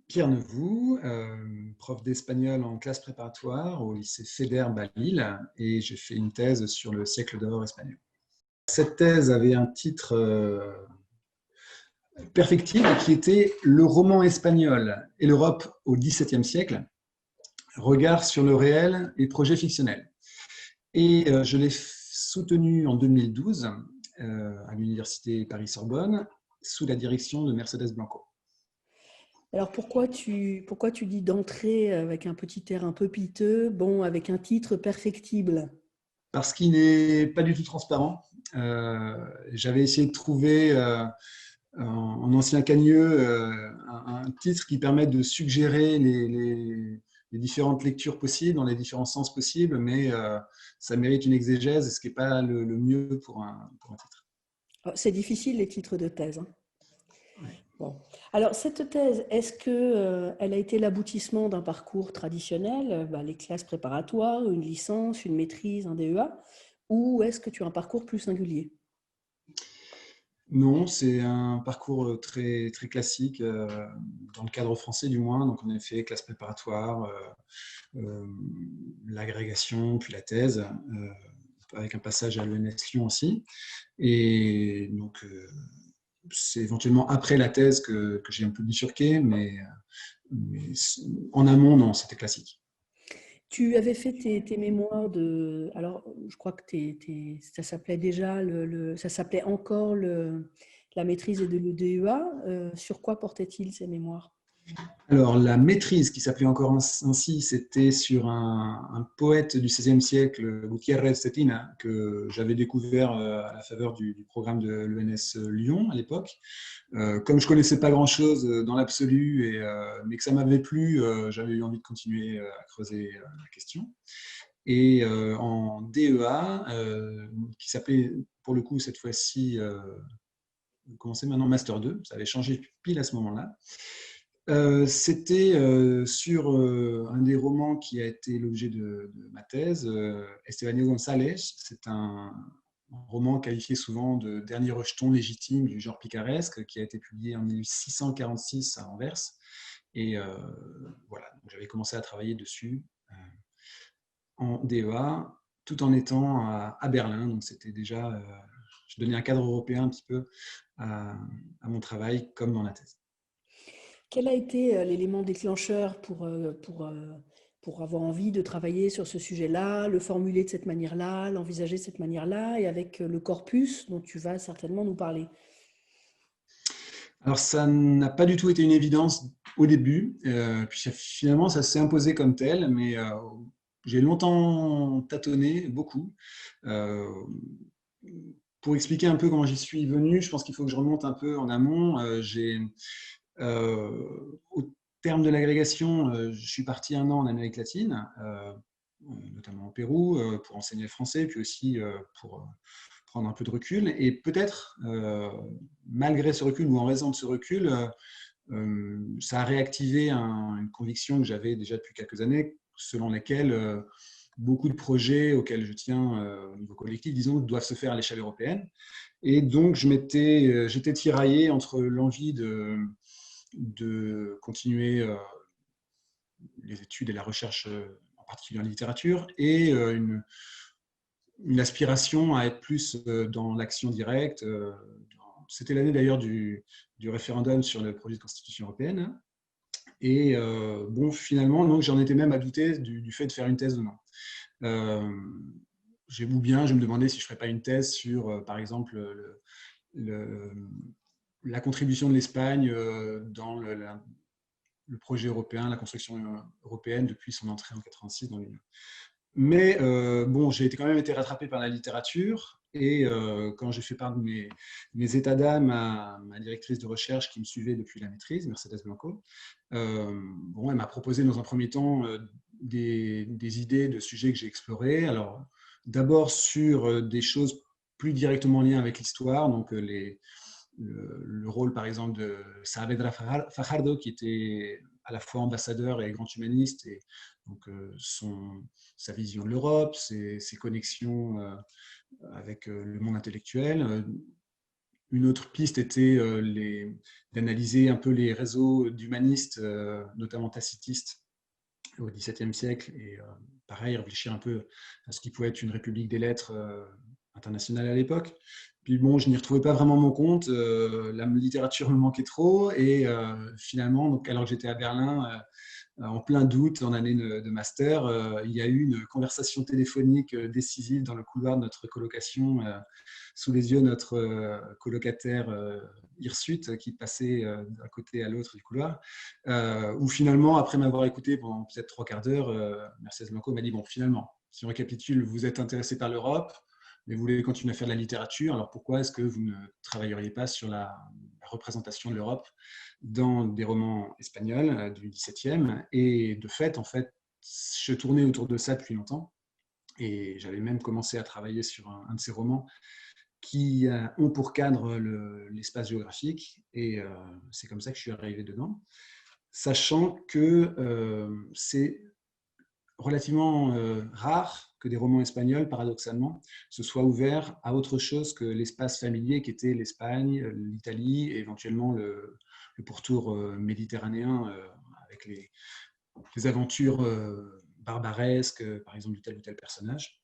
Pierre Nevou, prof d'espagnol en classe préparatoire au lycée Faidherbe à Lille, et j'ai fait une thèse sur le siècle d'or espagnol. Cette thèse avait un titre perfectible qui était Le roman espagnol et l'Europe au XVIIe siècle, regard sur le réel et projet fictionnel. Et je l'ai soutenu en 2012 à l'université Paris-Sorbonne sous la direction de Mercedes Blanco. Alors pourquoi tu dis d'entrée avec un petit air un peu piteux, bon, avec un titre perfectible? Parce qu'il n'est pas du tout transparent. J'avais essayé de trouver en ancien cagneux un titre qui permette de suggérer les différentes lectures possibles, dans les différents sens possibles, mais ça mérite une exégèse, ce qui n'est pas le mieux pour un titre. Oh, c'est difficile les titres de thèse, hein. Ouais. Bon. Alors cette thèse, est-ce que elle a été l'aboutissement d'un parcours traditionnel, les classes préparatoires, une licence, une maîtrise, un DEA, ou est-ce que tu as un parcours plus singulier? Non, c'est un parcours très, très classique, dans le cadre français du moins. Donc on a fait classe préparatoire, l'agrégation, puis la thèse, avec un passage à l'ENS Lyon aussi. Et donc, c'est éventuellement après la thèse que j'ai un peu bifurqué, mais en amont, non, c'était classique. Tu avais fait tes mémoires de... Alors, je crois que ça s'appelait déjà, ça s'appelait encore la maîtrise et de l'EDEA. Sur quoi portaient-ils ces mémoires? Alors, la maîtrise, qui s'appelait encore ainsi, c'était sur un poète du XVIe siècle, Gutiérrez Cetina, que j'avais découvert à la faveur du programme de l'ENS Lyon à l'époque. Comme je connaissais pas grand-chose dans l'absolu, mais que ça m'avait plu, j'avais eu envie de continuer à creuser la question. Et en DEA, qui s'appelait pour le coup cette fois-ci, commençait maintenant Master 2, ça avait changé pile à ce moment-là. C'était sur un des romans qui a été l'objet de ma thèse, Estebanillo González. C'est un roman qualifié souvent de dernier rejeton légitime du genre picaresque, qui a été publié en 1646 à Anvers. Et voilà, j'avais commencé à travailler dessus en DEA, tout en étant à Berlin. Donc c'était déjà, je donnais un cadre européen un petit peu à mon travail, comme dans la thèse. Quel a été l'élément déclencheur pour avoir envie de travailler sur ce sujet-là, le formuler de cette manière-là, l'envisager de cette manière-là, et avec le corpus dont tu vas certainement nous parler? Alors, ça n'a pas du tout été une évidence au début, puis finalement, ça s'est imposé comme tel, mais j'ai longtemps tâtonné, beaucoup. Euh, pour expliquer un peu comment j'y suis venu, je pense qu'il faut que je remonte un peu en amont. Au terme de l'agrégation, je suis parti un an en Amérique latine, notamment au Pérou, pour enseigner le français, puis aussi pour prendre un peu de recul. Et peut-être, malgré ce recul ou en raison de ce recul, ça a réactivé une conviction que j'avais déjà depuis quelques années, selon laquelle beaucoup de projets auxquels je tiens au niveau collectif, disons, doivent se faire à l'échelle européenne. Et donc, j'étais tiraillé entre l'envie de continuer les études et la recherche, en particulier en littérature, et une aspiration à être plus dans l'action directe. C'était l'année d'ailleurs du référendum sur le projet de constitution européenne. Et bon, finalement, donc, j'en étais même à douter du fait de faire une thèse ou non. Euh, ou bien je me demandais si je ne ferais pas une thèse sur, par exemple, le, la contribution de l'Espagne dans le projet européen, la construction européenne depuis son entrée en 86 dans l'Union. Mais bon, j'ai quand même été rattrapé par la littérature, et quand j'ai fait part de mes états d'âme à ma directrice de recherche qui me suivait depuis la maîtrise, Mercedes Blanco, bon, elle m'a proposé dans un premier temps des idées de sujets que j'ai explorés. Alors, d'abord sur des choses plus directement liées avec l'histoire, donc le rôle par exemple de Saavedra Fajardo, qui était à la fois ambassadeur et grand humaniste, et donc sa vision de l'Europe, ses connexions avec le monde intellectuel. Une autre piste était d'analyser un peu les réseaux d'humanistes, notamment tacitistes, au XVIIe siècle, et pareil, réfléchir un peu à ce qui pouvait être une république des lettres internationale à l'époque. Puis bon, je n'y retrouvais pas vraiment mon compte, la littérature me manquait trop, et finalement, donc, alors que j'étais à Berlin, en plein doute, en année de master, il y a eu une conversation téléphonique décisive dans le couloir de notre colocation, sous les yeux de notre colocataire hirsute qui passait d'un côté à l'autre du couloir, où finalement, après m'avoir écouté pendant peut-être 3/4 d'heure, Mercedes Blanco m'a dit, bon, finalement, si on récapitule, vous êtes intéressé par l'Europe, mais vous voulez continuer à faire de la littérature, alors pourquoi est-ce que vous ne travailleriez pas sur la représentation de l'Europe dans des romans espagnols du XVIIe? Et de fait, en fait, je tournais autour de ça depuis longtemps, et j'avais même commencé à travailler sur un de ces romans qui ont pour cadre l'espace géographique, et c'est comme ça que je suis arrivé dedans, sachant que c'est relativement rare que des romans espagnols, paradoxalement, se soient ouverts à autre chose que l'espace familier qui était l'Espagne, l'Italie, et éventuellement le pourtour méditerranéen, avec les aventures barbaresques, par exemple, du tel ou tel personnage.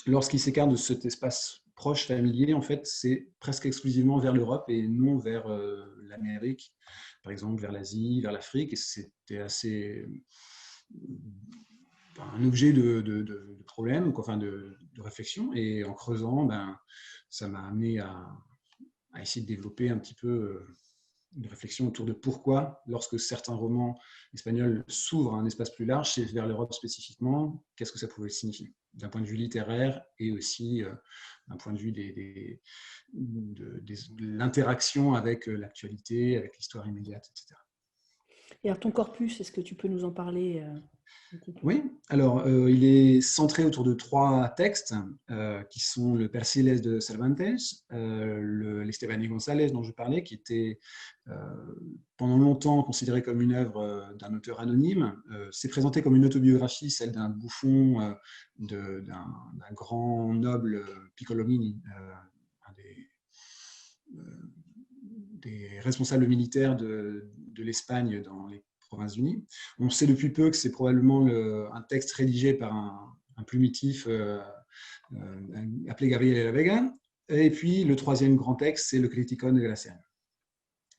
Lorsqu'il s'écarte de cet espace proche, familier, en fait, c'est presque exclusivement vers l'Europe et non vers l'Amérique, par exemple, vers l'Asie, vers l'Afrique. Et c'était assez un objet de problème, enfin de réflexion. Et en creusant, ça m'a amené à essayer de développer un petit peu une réflexion autour de pourquoi, lorsque certains romans espagnols s'ouvrent à un espace plus large, c'est vers l'Europe spécifiquement, qu'est-ce que ça pouvait signifier d'un point de vue littéraire, et aussi d'un point de vue de l'interaction avec l'actualité, avec l'histoire immédiate, etc. Et alors ton corpus, est-ce que tu peux nous en parler un petit peu? Oui, alors il est centré autour de 3 textes qui sont le Persiles de Cervantes, l'Esteban y González dont je parlais, qui était pendant longtemps considéré comme une œuvre d'un auteur anonyme. C'est présenté comme une autobiographie, celle d'un bouffon, d'un grand noble Piccolomini, un des responsables militaires de l'Espagne dans les Provinces-Unies. On sait depuis peu que c'est probablement un texte rédigé par un plumitif appelé Gabriel de la Vega. Et puis le troisième grand texte, c'est le Criticón de Gracián.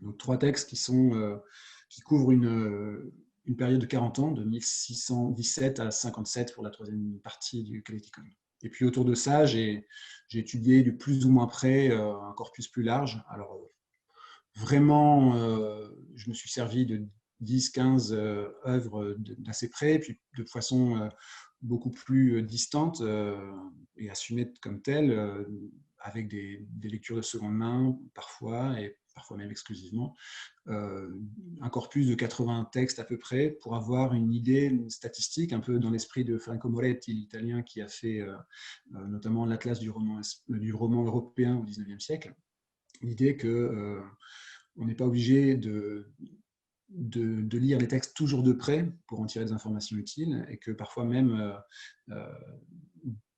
Donc 3 textes qui couvrent une période de 40 ans, de 1617 à 57 pour la troisième partie du Criticón. Et puis autour de ça, j'ai étudié de plus ou moins près un corpus plus large. Alors vraiment, je me suis servi de 10-15 œuvres d'assez près, puis de façon beaucoup plus distante et assumée comme telle, avec des lectures de seconde main parfois, et parfois même exclusivement, un corpus de 80 textes à peu près, pour avoir une idée, une statistique, un peu dans l'esprit de Franco Moretti, l'italien qui a fait notamment l'atlas du roman européen au XIXe siècle. L'idée que on n'est pas obligé de lire les textes toujours de près pour en tirer des informations utiles, et que parfois même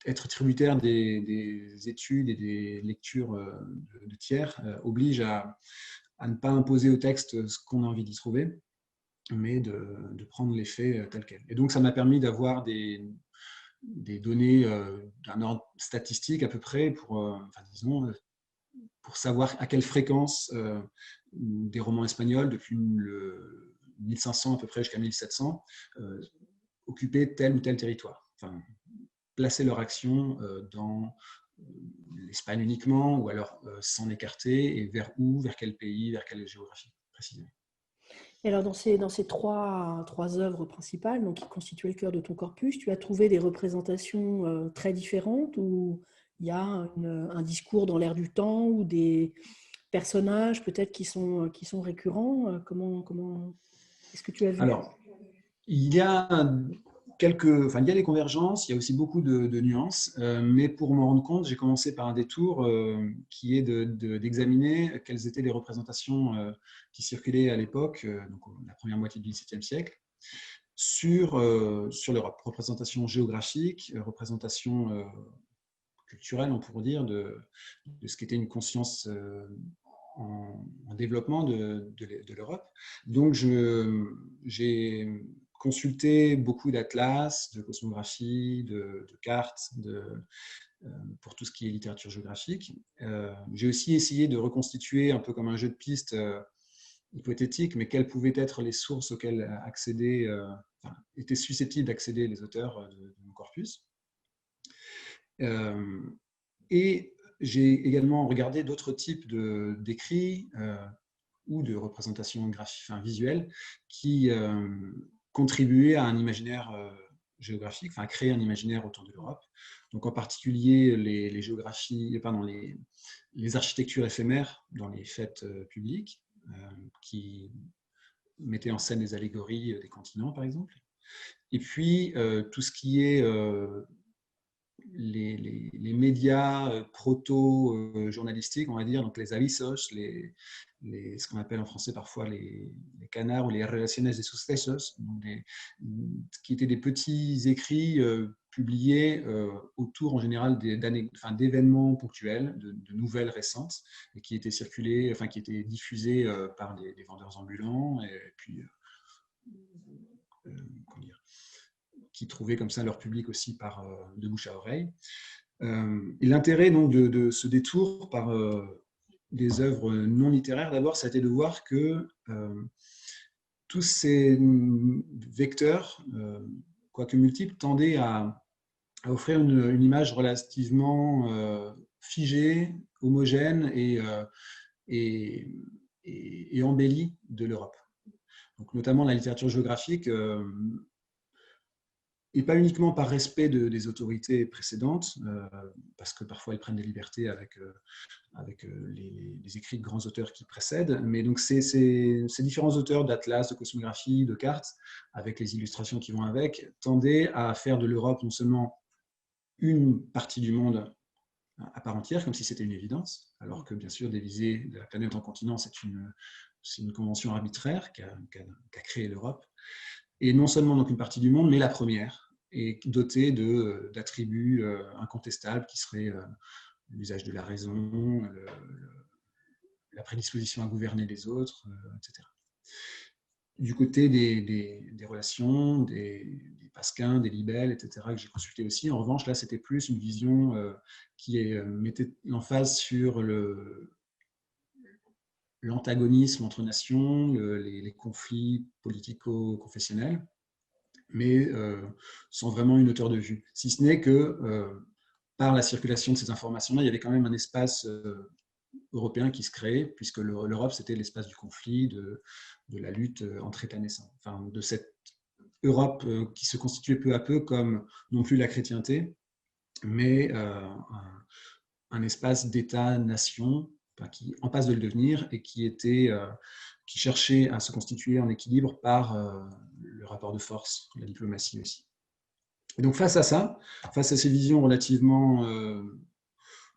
être tributaire des études et des lectures de tiers oblige à ne pas imposer au texte ce qu'on a envie d'y trouver, mais de prendre les faits tels quels. Et donc ça m'a permis d'avoir des données d'un ordre statistique à peu près disons, pour savoir à quelle fréquence des romans espagnols, depuis le 1500 à peu près jusqu'à 1700, occupaient tel ou tel territoire. Enfin, placer leur action dans l'Espagne uniquement, ou alors s'en écarter, et vers où, vers quel pays, vers quelle géographie précisément. Et alors dans ces trois œuvres principales, donc, qui constituaient le cœur de ton corpus, tu as trouvé des représentations très différentes, où il y a un discours dans l'air du temps, ou des personnages peut-être qui sont récurrents? Comment est-ce que tu as vu? Alors, il y a il y a des convergences, il y a aussi beaucoup de nuances, mais pour m'en rendre compte, j'ai commencé par un détour qui est d'examiner quelles étaient les représentations qui circulaient à l'époque, donc la première moitié du XVIIe siècle, sur l'Europe. Représentation géographique, représentation culturelle, on pourrait dire, de ce qu'était une conscience en développement de l'Europe. Donc, j'ai consulté beaucoup d'atlas, de cosmographie, de cartes, pour tout ce qui est littérature géographique. J'ai aussi essayé de reconstituer un peu comme un jeu de pistes hypothétique, mais quelles pouvaient être les sources auxquelles étaient susceptibles d'accéder les auteurs de mon corpus. Et j'ai également regardé d'autres types d'écrits ou de représentations graphiques, visuelles qui contribuaient à un imaginaire géographique, à créer un imaginaire autour de l'Europe. Donc en particulier les géographies, les architectures éphémères dans les fêtes publiques, qui mettaient en scène des allégories des continents, par exemple. Et puis, tout ce qui est les médias proto-journalistiques, on va dire, donc les avisos, ce qu'on appelle en français parfois les canards ou les relaciones de sucesos, qui étaient des petits écrits publiés autour en général d'événements ponctuels, de nouvelles récentes, et qui étaient circulés, qui étaient diffusés par des vendeurs ambulants, et puis comment dire, qui trouvaient comme ça leur public aussi de bouche à oreille. Et l'intérêt donc de ce détour par des œuvres non littéraires, d'abord, c'était de voir que tous ces vecteurs, quoique multiples, tendaient à offrir une image relativement figée, homogène et embellie de l'Europe. Donc, notamment la littérature géographique, et pas uniquement par respect des autorités précédentes, parce que parfois elles prennent des libertés avec les écrits de grands auteurs qui précèdent, mais donc ces différents auteurs d'atlas, de cosmographie, de cartes, avec les illustrations qui vont avec, tendaient à faire de l'Europe non seulement une partie du monde à part entière, comme si c'était une évidence, alors que bien sûr diviser de la planète en continent, c'est une convention arbitraire qu'a créée l'Europe, et non seulement donc une partie du monde, mais la première, et dotée d'attributs incontestables qui seraient l'usage de la raison, la prédisposition à gouverner les autres, etc. Du côté des relations, des pasquins, des libelles, etc., que j'ai consulté aussi, en revanche, là, c'était plus une vision qui mettait l'emphase sur l'antagonisme entre nations, les conflits politico-confessionnels, mais sans vraiment une hauteur de vue. Si ce n'est que par la circulation de ces informations-là, il y avait quand même un espace européen qui se créait, puisque l'Europe, c'était l'espace du conflit, de la lutte entre États naissants. De cette Europe qui se constituait peu à peu comme non plus la chrétienté, mais un espace d'État-nation qui en passe de le devenir et qui cherchait à se constituer en équilibre par le rapport de force, la diplomatie aussi. Et donc face à ça, face à ces visions relativement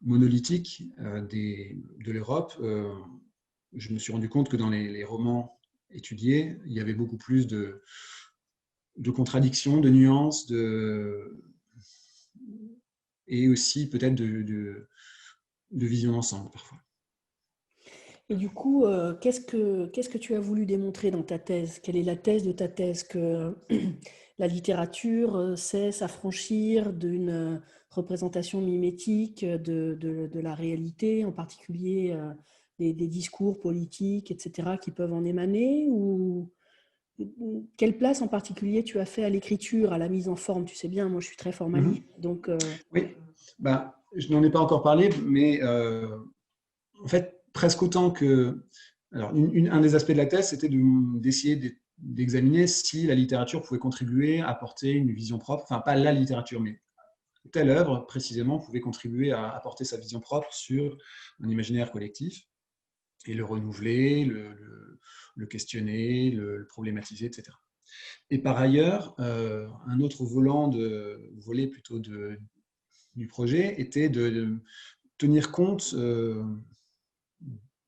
monolithiques de l'Europe, je me suis rendu compte que dans les romans étudiés, il y avait beaucoup plus de contradictions, de nuances, et aussi peut-être de vision d'ensemble parfois. Et du coup, qu'est-ce que tu as voulu démontrer dans ta thèse? Quelle est la thèse de ta thèse? Que la littérature sait s'affranchir d'une représentation mimétique de la réalité, en particulier des discours politiques, etc., qui peuvent en émaner? Ou quelle place en particulier tu as fait à l'écriture, à la mise en forme? Tu sais bien, moi je suis très formaliste. Donc, oui, je n'en ai pas encore parlé, mais en fait, presque autant que... Alors, un des aspects de la thèse, c'était d'essayer d'examiner si la littérature pouvait contribuer à apporter une vision propre, enfin pas la littérature, mais telle œuvre précisément pouvait contribuer à apporter sa vision propre sur un imaginaire collectif et le renouveler, le questionner, le problématiser, etc. Et par ailleurs, un autre volet plutôt du projet était de tenir compte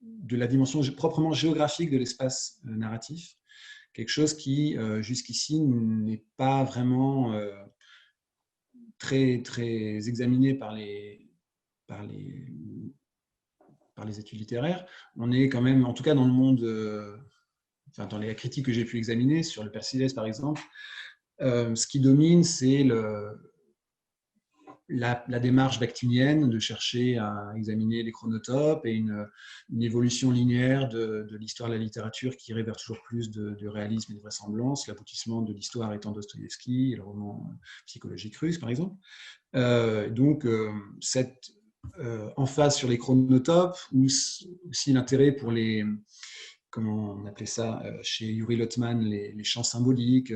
de la dimension proprement géographique de l'espace narratif, quelque chose qui, jusqu'ici, n'est pas vraiment très examiné par par les études littéraires. On est quand même, en tout cas dans le monde, enfin, dans les critiques que j'ai pu examiner sur le Persillès par exemple, ce qui domine, c'est la démarche bakhtinienne de chercher à examiner les chronotopes et une évolution linéaire de l'histoire de la littérature qui irait vers toujours plus de réalisme et de vraisemblance, l'aboutissement de l'histoire étant Dostoïevski et le roman psychologique russe, par exemple. Donc, cette emphase sur les chronotopes, ou aussi l'intérêt pour les, comment on appelait ça, chez Yuri Lotman, les champs symboliques.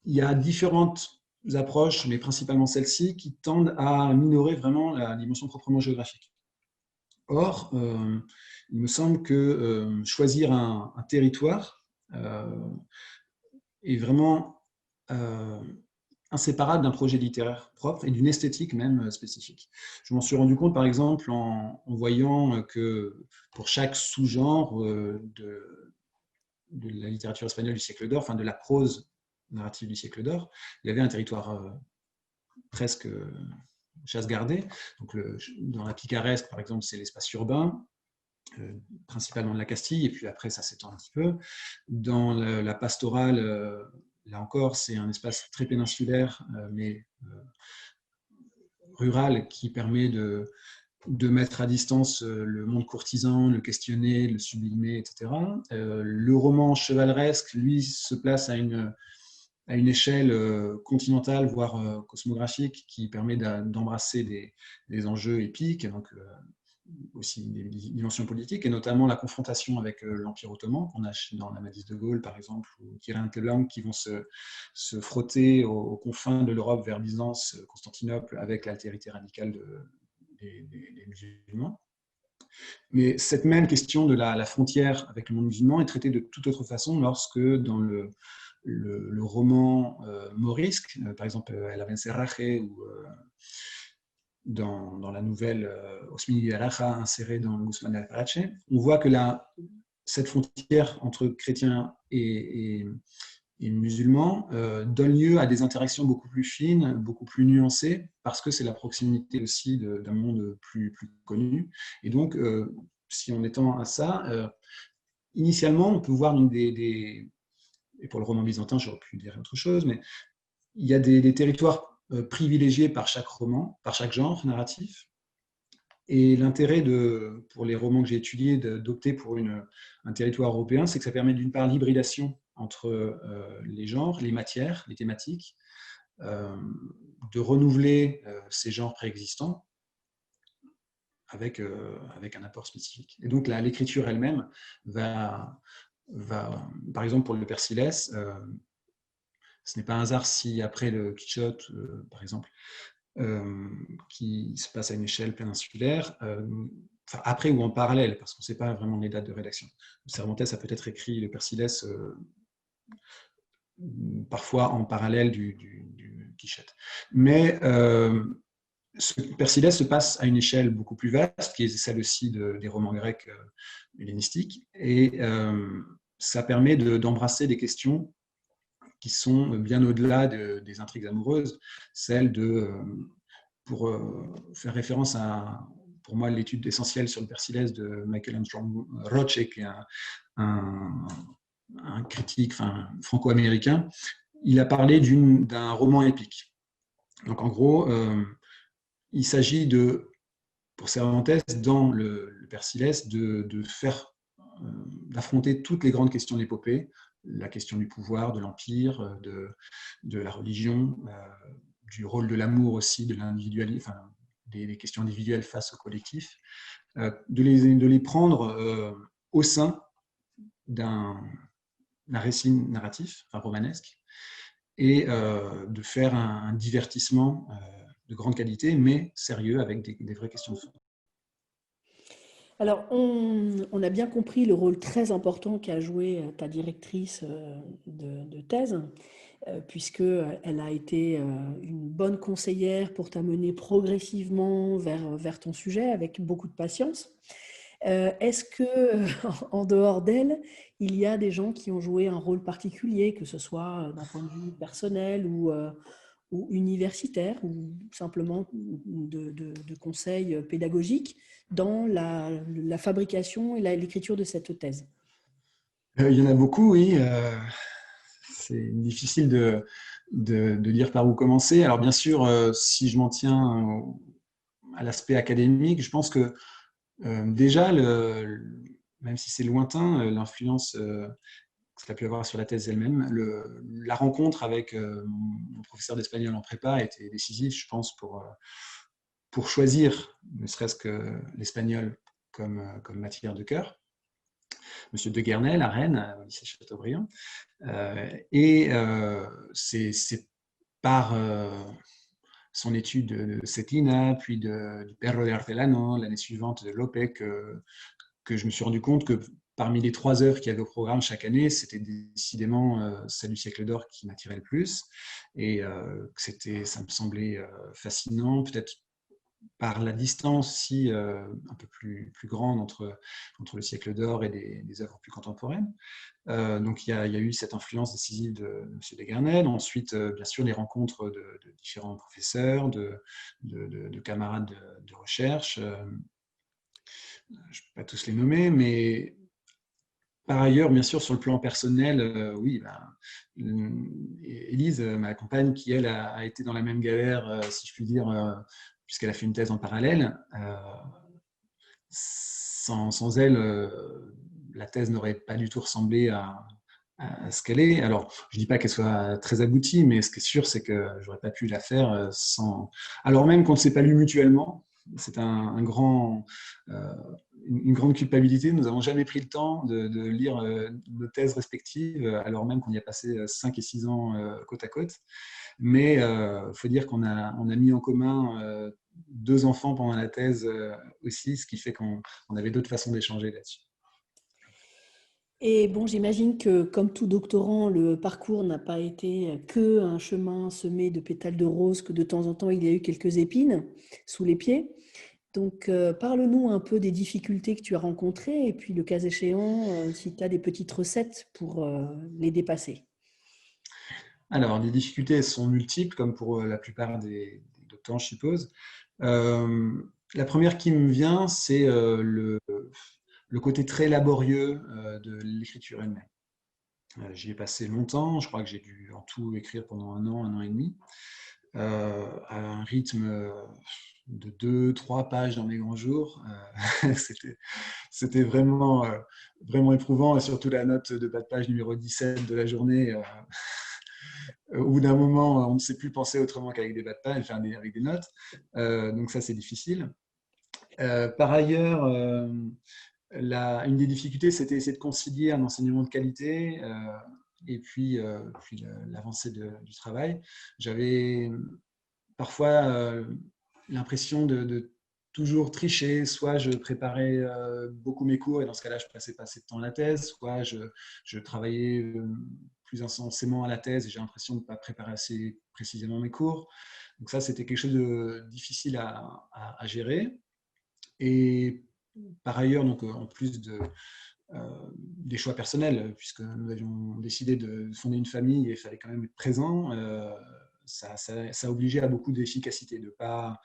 Il y a différentes approches, mais principalement celle-ci, qui tendent à minorer vraiment la dimension proprement géographique. Or, il me semble que choisir un territoire est vraiment inséparable d'un projet littéraire propre et d'une esthétique même spécifique. Je m'en suis rendu compte, par exemple, en voyant que pour chaque sous-genre de la littérature espagnole du siècle d'or, enfin de la prose narrative du siècle d'or, il y avait un territoire presque chasse gardée. Donc dans la picaresque, par exemple, c'est l'espace urbain, principalement de la Castille, et puis après ça s'étend un petit peu. Dans la pastorale, là encore, c'est un espace très péninsulaire, mais rural, qui permet de mettre à distance le monde courtisan, le questionner, le sublimer, etc. Le roman chevaleresque, lui, se place à une échelle continentale, voire cosmographique, qui permet d'embrasser des enjeux épiques, donc aussi des dimensions politiques, et notamment la confrontation avec l'Empire ottoman, qu'on a dans l'Amadis de Gaulle, par exemple, ou Tirant Leblanc, qui vont se frotter aux confins de l'Europe vers Byzance, Constantinople, avec l'altérité radicale des musulmans. Mais cette même question de la frontière avec le monde musulman est traitée de toute autre façon lorsque, dans le roman morisque, par exemple El Abencerraje, ou dans la nouvelle Osmini de Araja insérée dans Guzmán de Alfarache, on voit que cette frontière entre chrétiens et musulmans donne lieu à des interactions beaucoup plus fines, beaucoup plus nuancées, parce que c'est la proximité aussi d'un monde plus connu. Et donc, si on étend à ça, initialement, on peut voir donc et pour le roman byzantin, j'aurais pu dire autre chose, mais il y a des territoires privilégiés par chaque roman, par chaque genre narratif. Et l'intérêt pour les romans que j'ai étudiés d'opter pour un territoire européen, c'est que ça permet d'une part l'hybridation entre les genres, les matières, les thématiques, de renouveler ces genres préexistants avec un apport spécifique. Et donc l'écriture elle-même va, par exemple pour le Persillès, ce n'est pas un hasard si après le Quichotte, par exemple, qui se passe à une échelle péninsulaire, enfin, après ou en parallèle, parce qu'on ne sait pas vraiment les dates de rédaction. Cervantes a peut-être écrit le Persillès parfois en parallèle du Quichotte. Mais ce Persillès se passe à une échelle beaucoup plus vaste, qui est celle aussi des romans grecs hellénistiques, et ça permet d'embrasser des questions qui sont bien au-delà des intrigues amoureuses, celles pour faire référence à, pour moi, l'étude essentielle sur le Persillès de Michael Armstrong Roche, qui est un critique franco-américain. Il a parlé d'un roman épique. Donc en gros, il s'agit pour Cervantes, dans le Persillès, d'affronter toutes les grandes questions de l'épopée, la question du pouvoir, de l'empire, de la religion, du rôle de l'amour aussi, de l'individualisme, enfin, des questions individuelles face au collectif, de les prendre au sein d'un récit narratif, enfin romanesque, et de faire un divertissement de grande qualité, mais sérieux, avec des vraies questions de fond. Alors, on a bien compris le rôle très important qu'a joué ta directrice de thèse, puisqu'elle a été une bonne conseillère pour t'amener progressivement vers ton sujet avec beaucoup de patience. Est-ce que, en dehors d'elle, il y a des gens qui ont joué un rôle particulier, que ce soit d'un point de vue personnel ou universitaires ou simplement de conseils pédagogiques dans la fabrication et l'écriture de cette thèse? Il y en a beaucoup, oui. C'est difficile de dire par où commencer. Alors bien sûr, si je m'en tiens à l'aspect académique, je pense que déjà, même si c'est lointain, l'influence que ça a pu avoir sur la thèse elle-même, la rencontre avec mon professeur d'espagnol en prépa a été décisive, je pense, pour choisir, ne serait-ce que l'espagnol comme matière de cœur. Monsieur de Guernel à Rennes, au lycée Chateaubriand. C'est par son étude de Cetina, puis du Perro de Artelano, l'année suivante de Lope, que je me suis rendu compte que parmi les 3 heures qu'il y avait au programme chaque année, c'était décidément celle du siècle d'or qui m'attirait le plus. Et ça me semblait fascinant, peut-être par la distance aussi un peu plus grande entre le siècle d'or et des œuvres plus contemporaines. Donc il y a eu cette influence décisive de M. Desgarnel. Ensuite, bien sûr, les rencontres de différents professeurs, de camarades de recherche. Je ne vais pas tous les nommer, mais par ailleurs, bien sûr, sur le plan personnel, oui, Élise, ma compagne, qui elle a été dans la même galère, si je puis dire, puisqu'elle a fait une thèse en parallèle. Sans elle, la thèse n'aurait pas du tout ressemblé à ce qu'elle est. Alors, je ne dis pas qu'elle soit très aboutie, mais ce qui est sûr, c'est que je n'aurais pas pu la faire sans. Alors même qu'on ne s'est pas lu mutuellement, c'est une grande culpabilité. Nous n'avons jamais pris le temps de lire nos thèses respectives, alors même qu'on y a passé 5 et 6 ans côte à côte. Mais il faut dire qu'on a mis en commun 2 enfants pendant la thèse aussi, ce qui fait qu'on avait d'autres façons d'échanger là-dessus. Et bon, j'imagine que comme tout doctorant, le parcours n'a pas été que un chemin semé de pétales de rose, que de temps en temps il y a eu quelques épines sous les pieds. Donc, parle-nous un peu des difficultés que tu as rencontrées et puis le cas échéant, si tu as des petites recettes pour les dépasser. Alors, les difficultés sont multiples, comme pour la plupart des doctorants, je suppose. La première qui me vient, c'est le côté très laborieux de l'écriture elle-même. J'y ai passé longtemps, je crois que j'ai dû en tout écrire pendant un an et demi, à un rythme de 2, 3 pages dans les grands jours. C'était vraiment éprouvant, et surtout la note de bas de page numéro 17 de la journée. Au bout d'un moment, on ne sait plus penser autrement qu'avec des bas de page, enfin, avec des notes. Donc ça, c'est difficile. Par ailleurs, une des difficultés, c'était essayer de concilier un enseignement de qualité et puis l'avancée du travail. J'avais parfois l'impression de toujours tricher. Soit je préparais beaucoup mes cours et dans ce cas-là, je passais pas assez de temps à la thèse, soit je travaillais plus intensément à la thèse et j'ai l'impression de ne pas préparer assez précisément mes cours. Donc ça, c'était quelque chose de difficile à gérer. Et par ailleurs, donc, en plus des choix personnels, puisque nous avions décidé de fonder une famille et il fallait quand même être présent, ça obligeait à beaucoup d'efficacité, de pas,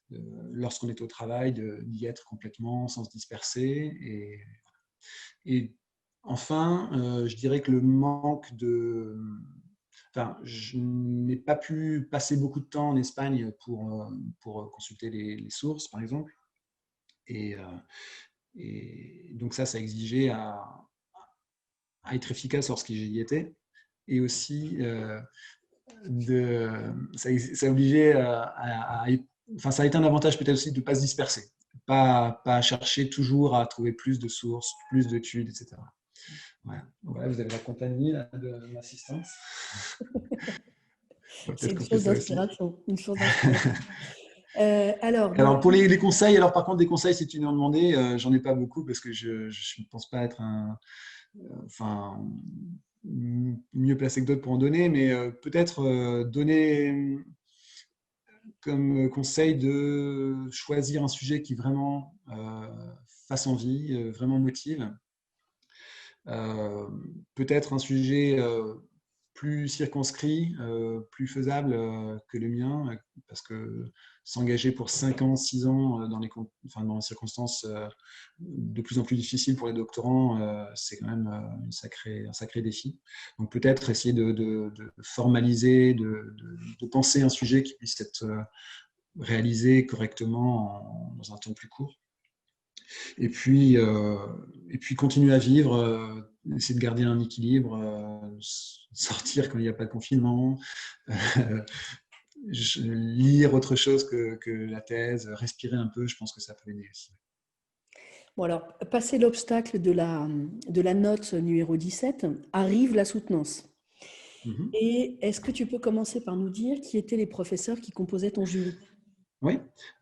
lorsqu'on est au travail, d'y être complètement sans se disperser. Et enfin, je dirais que le manque de. Enfin, je n'ai pas pu passer beaucoup de temps en Espagne pour consulter les sources, par exemple. Et, donc ça exigeait à être efficace lorsqu'il y était. Et aussi, ça obligeait enfin, ça a été un avantage peut-être aussi de ne pas se disperser, pas chercher toujours à trouver plus de sources, plus d'études, etc. Voilà. Voilà, vous avez la compagnie là, de l'assistance. On va C'est peut-être une couper source ça aussi. d'inspiration. Une source d'inspiration. Alors, Donc, pour les conseils, alors par contre, des conseils, si tu nous en demandais, j'en ai pas beaucoup parce que je ne pense pas être enfin, mieux placé que d'autres pour en donner, mais peut-être donner comme conseil de choisir un sujet qui vraiment fasse envie, vraiment motive. Peut-être un sujet plus circonscrit, plus faisable que le mien, parce que s'engager pour 5 ans, 6 ans dans des circonstances de plus en plus difficiles pour les doctorants, c'est quand même un sacré défi. Donc peut-être essayer de formaliser, de penser un sujet qui puisse être réalisé correctement dans un temps plus court. Et puis continuer à vivre, essayer de garder un équilibre, sortir quand il n'y a pas de confinement, lire autre chose que la thèse, respirer un peu, je pense que ça peut aider aussi. Bon alors, passé l'obstacle de la note numéro 17, arrive la soutenance. Et est-ce que tu peux commencer par nous dire qui étaient les professeurs qui composaient ton jury? Oui,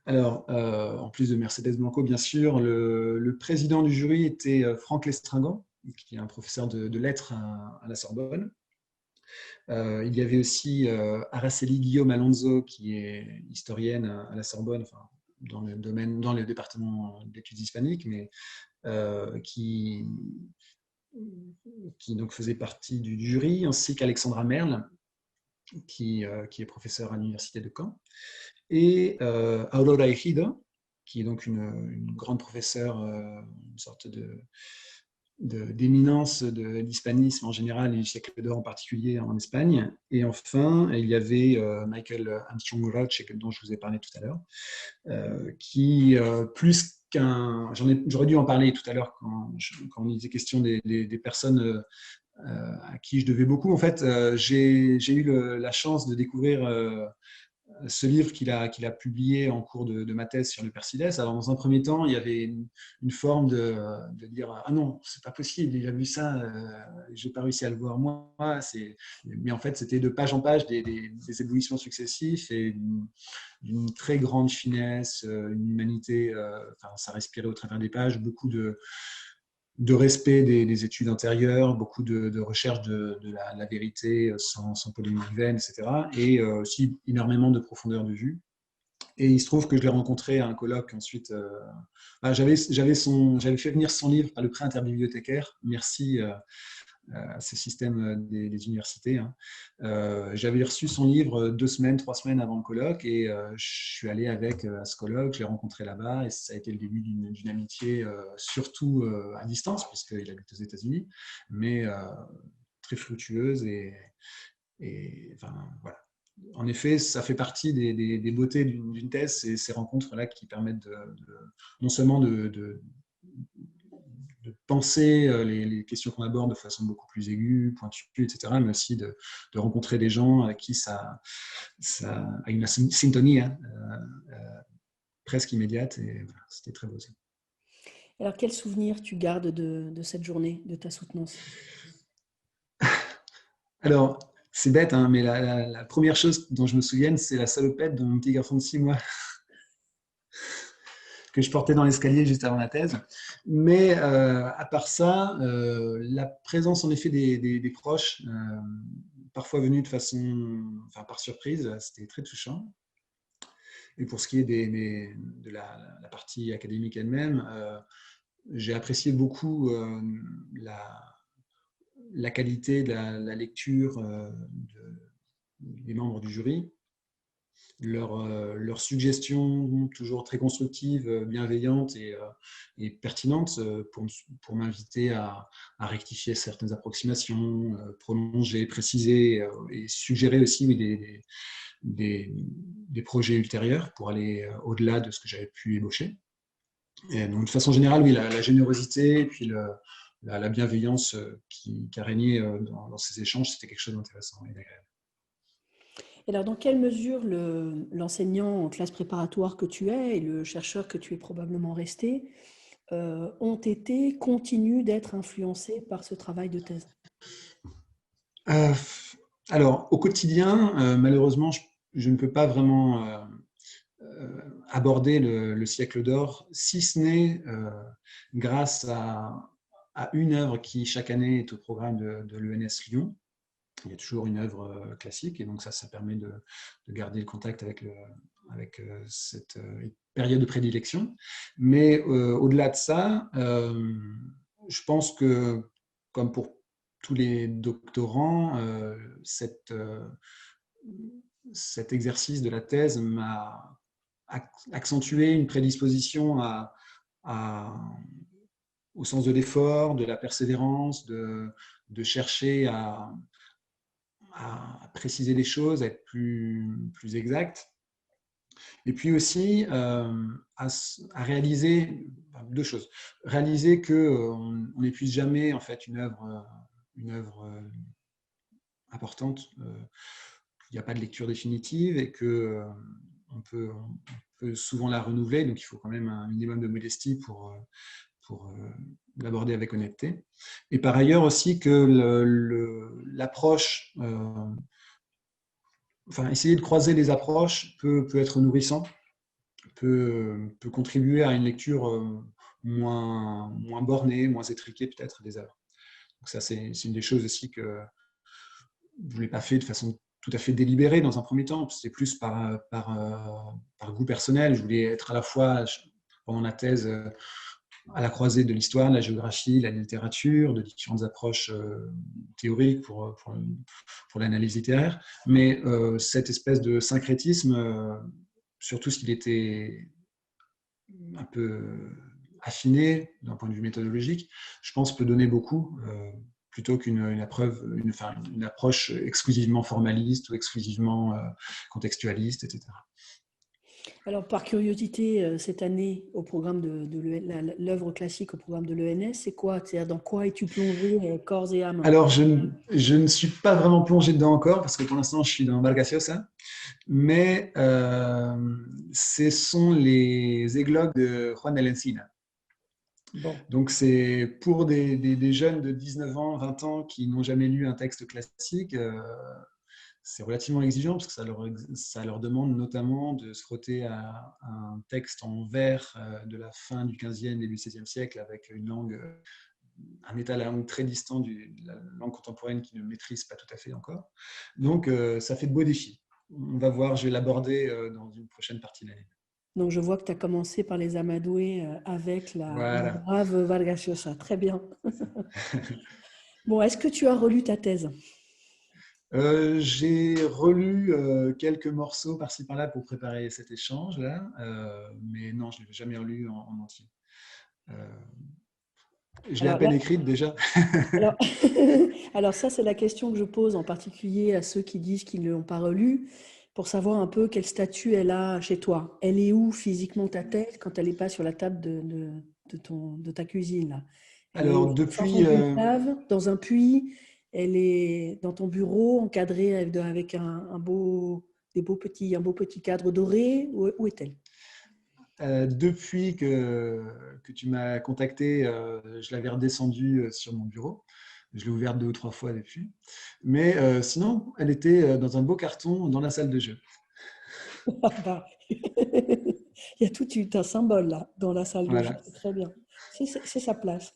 alors en plus de Mercedes Blanco, bien sûr, le président du jury était Franck Lestringant, qui est un professeur de lettres à la Sorbonne. Il y avait aussi Araceli Guillaume Alonso, qui est historienne à la Sorbonne, enfin, dans le département d'études hispaniques, mais qui donc faisait partie du jury, ainsi qu'Alexandra Merle, qui est professeure à l'université de Caen, et Aurora Ejido, qui est donc une grande professeure, une sorte d'éminence de l'hispanisme en général et du siècle d'or en particulier en Espagne. Et enfin, il y avait Michael Armstrong-Roche, dont je vous ai parlé tout à l'heure, qui, plus qu'un... J'aurais dû en parler tout à l'heure quand on était question des personnes à qui je devais beaucoup. En fait, j'ai eu la chance de découvrir ce livre qu'il a publié en cours de ma thèse sur le Persides. Alors, dans un premier temps, il y avait une forme de dire « Ah non, c'est pas possible, il a vu ça, j'ai pas réussi à le voir moi. » Mais en fait, c'était de page en page des éblouissements successifs et d'une très grande finesse, une humanité, ça respirait au travers des pages, beaucoup de respect des études antérieures, beaucoup de recherche de la vérité sans polémique vaine, etc. Et aussi énormément de profondeur de vue. Et il se trouve que je l'ai rencontré à un colloque ensuite. J'avais fait venir son livre par le prêt interbibliothécaire. Merci à ce système des universités. Hein. J'avais reçu son livre 2 semaines, 3 semaines avant le colloque et je suis allé avec à ce colloque, je l'ai rencontré là-bas et ça a été le début d'une amitié, surtout à distance, puisqu'il habite aux États-Unis, mais très fructueuse et voilà. En effet, ça fait partie des beautés d'une thèse, ces rencontres-là qui permettent non seulement de penser les questions qu'on aborde de façon beaucoup plus aiguë, pointue, etc., mais aussi de rencontrer des gens avec qui ça a une syntonie presque immédiate. Et voilà, c'était très beau aussi. Alors, quel souvenir tu gardes de cette journée, de ta soutenance? Alors, c'est bête, hein, mais la première chose dont je me souviens, c'est la salopette de mon petit garçon de 6 mois que je portais dans l'escalier juste avant la thèse. Mais à part ça, la présence en effet des proches, parfois venus de façon, par surprise, c'était très touchant. Et pour ce qui est de la partie académique elle-même, j'ai apprécié beaucoup la qualité de la lecture des membres du jury. Leurs suggestions, toujours très constructives, bienveillantes et pertinentes, pour m'inviter à rectifier certaines approximations, prolonger, préciser et suggérer aussi des projets ultérieurs pour aller au-delà de ce que j'avais pu ébaucher. Et donc, de façon générale, oui, la générosité et puis la bienveillance qui a régné dans ces échanges, c'était quelque chose d'intéressant et d'agréable. Et alors, dans quelle mesure l'enseignant en classe préparatoire que tu es et le chercheur que tu es probablement resté continuent d'être influencés par ce travail de thèse? Alors, au quotidien, malheureusement, je ne peux pas vraiment aborder le siècle d'or, si ce n'est grâce à une œuvre qui, chaque année, est au programme de l'ENS Lyon. Il y a toujours une œuvre classique, et donc ça permet de garder le contact avec cette période de prédilection. Mais au-delà de ça, je pense que, comme pour tous les doctorants, cet exercice de la thèse m'a accentué une prédisposition au sens de l'effort, de la persévérance, de chercher à préciser les choses, à être plus exact. Et puis aussi à réaliser deux choses. Réaliser qu'on n'épuise jamais en fait une œuvre importante. Il n'y a pas de lecture définitive et que on peut souvent la renouveler. Donc il faut quand même un minimum de modestie pour l'aborder avec honnêteté. Et par ailleurs aussi que l'approche, enfin essayer de croiser les approches peut être nourrissant, peut contribuer à une lecture moins bornée, moins étriquée peut-être des œuvres. Donc ça, c'est une des choses aussi que je ne l'ai pas fait de façon tout à fait délibérée dans un premier temps. C'était plus par goût personnel. Je voulais être à la fois, pendant la thèse, à la croisée de l'histoire, de la géographie, de la littérature, de différentes approches théoriques pour l'analyse littéraire. Mais cette espèce de syncrétisme, surtout s'il était un peu affiné d'un point de vue méthodologique, je pense peut donner beaucoup, plutôt qu'une approche exclusivement formaliste ou exclusivement contextualiste, etc. Alors, par curiosité, cette année, au programme de l'œuvre classique au programme de l'ENS, c'est quoi? C'est-à-dire, dans quoi es-tu plongé corps et âme? Alors, je ne suis pas vraiment plongé dedans encore, parce que pour l'instant, je suis dans Vargas Llosa, mais ce sont les églogues de Juan de Encina. Bon. Donc, c'est pour des jeunes de 19 ans, 20 ans qui n'ont jamais lu un texte classique, c'est relativement exigeant parce que ça leur demande notamment de se frotter à un texte en vers de la fin du 15e, début du 16e siècle avec une langue, un état de la langue très distant de la langue contemporaine qu'ils ne maîtrisent pas tout à fait encore. Donc, ça fait de beaux défis. On va voir, je vais l'aborder dans une prochaine partie de l'année. Donc, je vois que tu as commencé par les amadouer avec le Voilà. brave Vargas Llosa. Très bien. Bon, est-ce que tu as relu ta thèse? J'ai relu quelques morceaux par-ci par-là pour préparer cet échange-là, mais non, je ne l'ai jamais relu en entier. Je l'ai à Alors peine là, écrite déjà. alors, alors ça, c'est la question que je pose en particulier à ceux qui disent qu'ils ne l'ont pas relu, pour savoir un peu quel statut elle a chez toi. Elle est où physiquement ta tête quand elle n'est pas sur la table de ta cuisine là? Elle est Alors, au fin fond depuis, d'une cave, dans un puits, elle est dans ton bureau, encadrée avec un beau petit cadre doré. Où est-elle? depuis que tu m'as contacté, je l'avais redescendue sur mon bureau. Je l'ai ouverte 2 ou 3 fois depuis. Mais sinon, elle était dans un beau carton dans la salle de jeu. Bah, il y a tout un symbole là dans la salle de jeu, Voilà. c'est très bien. C'est sa place.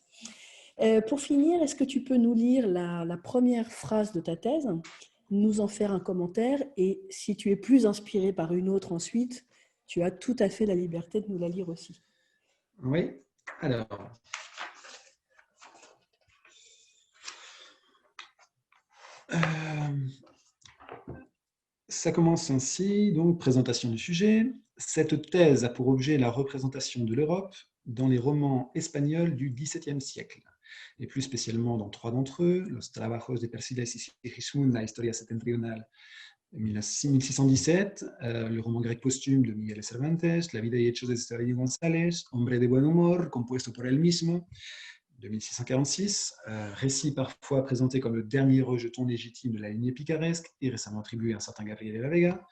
Pour finir, est-ce que tu peux nous lire la première phrase de ta thèse, nous en faire un commentaire et si tu es plus inspiré par une autre ensuite, tu as tout à fait la liberté de nous la lire aussi. Oui. Alors, euh, ça commence ainsi, donc présentation du sujet. Cette thèse a pour objet la représentation de l'Europe dans les romans espagnols du XVIIe siècle, et plus spécialement dans 3 d'entre eux, Los Trabajos de Persiles y Sigismund, la Historia Septentrional, 1617, le roman grec posthume de Miguel de Cervantes, La vida y hechos de Estrabón González, Hombre de buen humor, compuesto por él mismo, de 1646, récit parfois présenté comme le dernier rejeton légitime de la lignée picaresque et récemment attribué à un certain Gabriel de la Vega.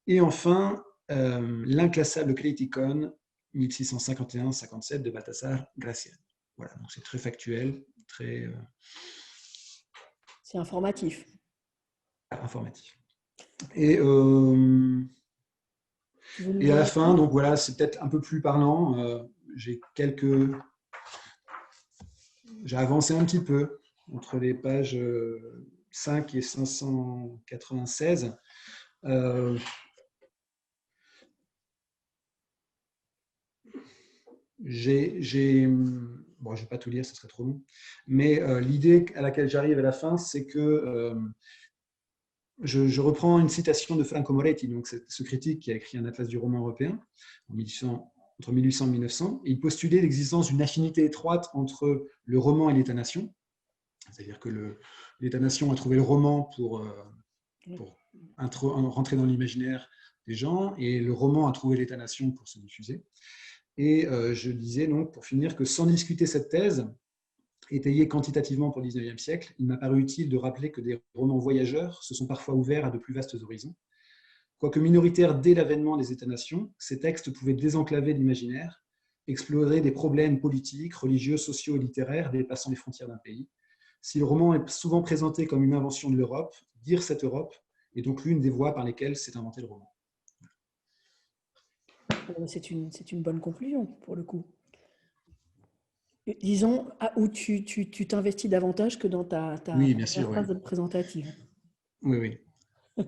Et enfin, L'inclassable Cleiticon, 1651-57 de Baltasar Gracián. Voilà, donc c'est très factuel, très C'est informatif. informatif. Tu veux nous Et à lire la la fin, fin? donc voilà, c'est peut-être un peu plus parlant. J'ai avancé un petit peu entre les pages 5 et 596. Euh, j'ai bon, je ne vais pas tout lire, ce serait trop long, mais l'idée à laquelle j'arrive à la fin, c'est que je reprends une citation de Franco Moretti, donc ce critique qui a écrit un atlas du roman européen entre 1800 et 1900. Et il postulait l'existence d'une affinité étroite entre le roman et l'État-nation, c'est-à-dire que l'État-nation a trouvé le roman pour rentrer dans l'imaginaire des gens, et le roman a trouvé l'État-nation pour se diffuser. Et je disais donc, pour finir, que sans discuter cette thèse, étayée quantitativement pour le XIXe siècle, il m'a paru utile de rappeler que des romans voyageurs se sont parfois ouverts à de plus vastes horizons. Quoique minoritaires dès l'avènement des États-nations, ces textes pouvaient désenclaver l'imaginaire, explorer des problèmes politiques, religieux, sociaux et littéraires dépassant les frontières d'un pays. Si le roman est souvent présenté comme une invention de l'Europe, dire cette Europe est donc l'une des voies par lesquelles s'est inventé le roman. C'est une bonne conclusion, pour le coup. Disons, où tu t'investis davantage que dans ta Oui, bien première sûr, oui. phrase présentative. Oui, oui.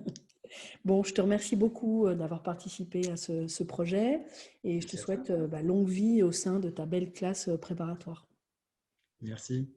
Bon, je te remercie beaucoup d'avoir participé à ce projet et je te souhaite longue vie au sein de ta belle classe préparatoire. Merci.